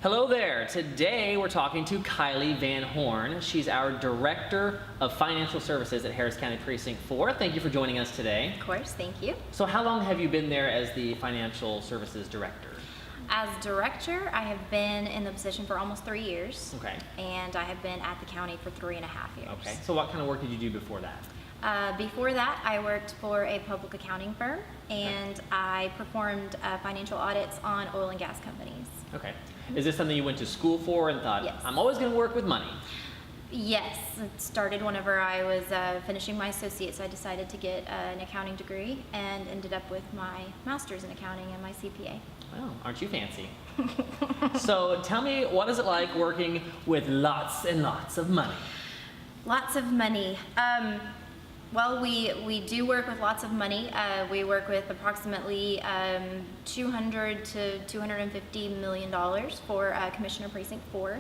Hello there. Today we're talking to Kiley Van Horn. She's our Director of Financial Services at Harris County Precinct 4. Thank you for joining us today. Of course, thank you. So how long have you been there as the Financial Services Director? As director, I have been in the position for almost 3 years. Okay. And I have been at the county for 3.5 years. Okay. So what kind of work did you do before that? Before that, I worked for a public accounting firm, and I performed financial audits on oil and gas companies. Okay. Is this something you went to school for and thought, Yes. I'm always going to work with money? Yes, it started whenever I was finishing my associates. I decided to get an accounting degree and ended up with my master's in accounting and my CPA. Well, aren't you fancy? So tell me, what is it like working with lots and lots of money? Lots of money. Well, we do work with lots of money. We work with approximately $200 to $250 million for Commissioner Precinct 4.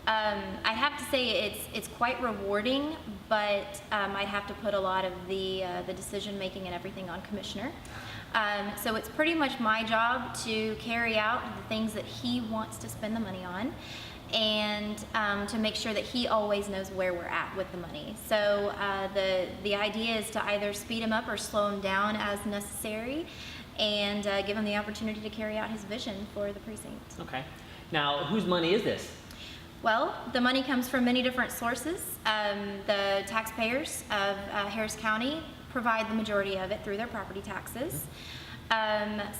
I have to say it's quite rewarding, but I'd have to put a lot of the decision making and everything on Commissioner. So it's pretty much my job to carry out the things that he wants to spend the money on, and to make sure that he always knows where we're at with the money. So the idea is to either speed him up or slow him down as necessary, and give him the opportunity to carry out his vision for the precinct. Okay. Now, whose money is this? Well, the money comes from many different sources. The taxpayers of Harris County provide the majority of it through their property taxes.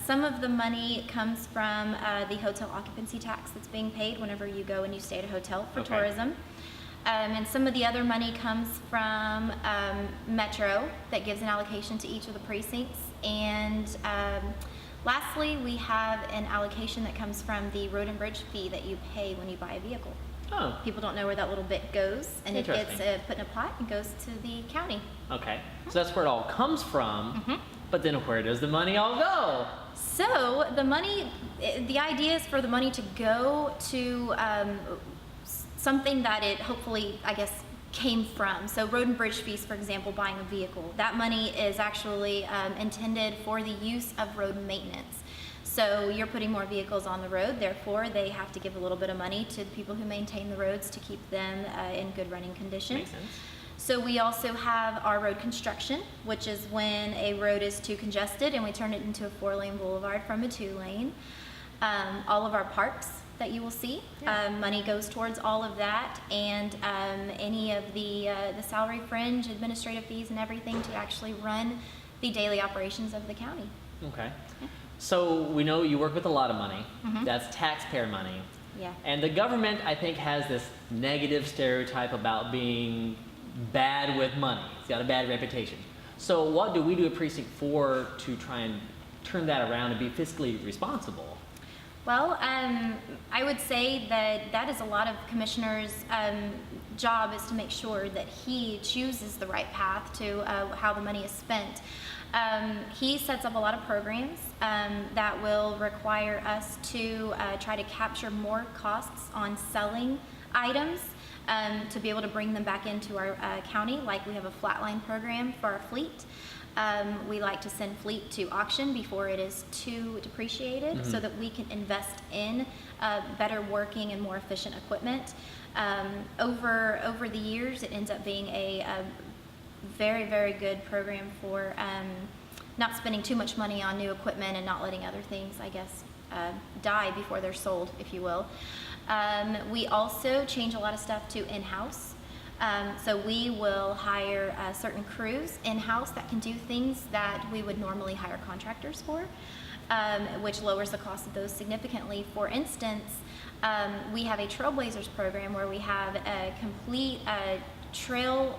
Some of the money comes from the hotel occupancy tax that's being paid whenever you go and you stay at a hotel for tourism. And some of the other money comes from Metro that gives an allocation to each of the precincts. And lastly, we have an allocation that comes from the road and bridge fee that you pay when you buy a vehicle. Oh. People don't know where that little bit goes, and it gets put in a pot and goes to the county. Okay, so that's where it all comes from, but then where does the money all go? So the money, the idea is for the money to go to something that it hopefully, I guess, came from. So road and bridge fees, for example, buying a vehicle, that money is actually intended for the use of road maintenance. So you're putting more vehicles on the road, therefore they have to give a little bit of money to the people who maintain the roads to keep them in good running condition. Makes sense. So we also have our road construction, which is when a road is too congested and we turn it into a 4-lane boulevard from a 2-lane. All of our parks that you will see, money goes towards all of that, and any of the salary fringe, administrative fees and everything to actually run the daily operations of the county. Okay. So we know you work with a lot of money. That's taxpayer money. Yeah. And the government, I think, has this negative stereotype about being bad with money. It's got a bad reputation. So what do we do at Precinct 4 to try and turn that around and be fiscally responsible? Well, I would say that is a lot of commissioners' job, is to make sure that he chooses the right path to how the money is spent. He sets up a lot of programs that will require us to try to capture more costs on selling items to be able to bring them back into our county. Like, we have a flatline program for our fleet. We like to send fleet to auction before it is too depreciated, so that we can invest in better working and more efficient equipment. Over the years, it ends up being a very, very good program for not spending too much money on new equipment and not letting other things, I guess, die before they're sold, if you will. We also change a lot of stuff to in-house. So we will hire certain crews in-house that can do things that we would normally hire contractors for, which lowers the cost of those significantly. For instance, we have a Trailblazers program where we have a complete trail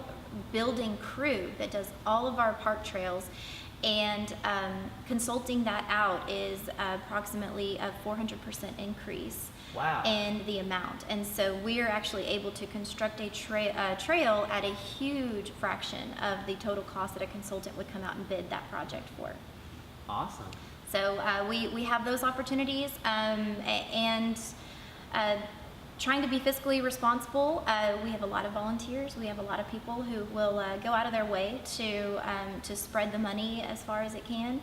building crew that does all of our park trails, and consulting that out is approximately a 400% increase. Wow. In the amount. And so we're actually able to construct a trail at a huge fraction of the total cost that a consultant would come out and bid that project for. Awesome. So we have those opportunities, and trying to be fiscally responsible. We have a lot of volunteers. We have a lot of people who will go out of their way to spread the money as far as it can.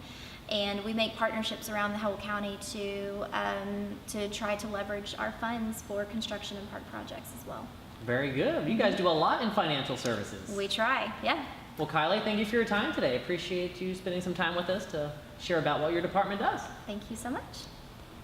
and we make partnerships around the whole county to try to leverage our funds for construction and park projects as well. Very good. You guys do a lot in financial services. We try, yeah. Well, Kiley, thank you for your time today. Appreciate you spending some time with us to share about what your department does. Thank you so much.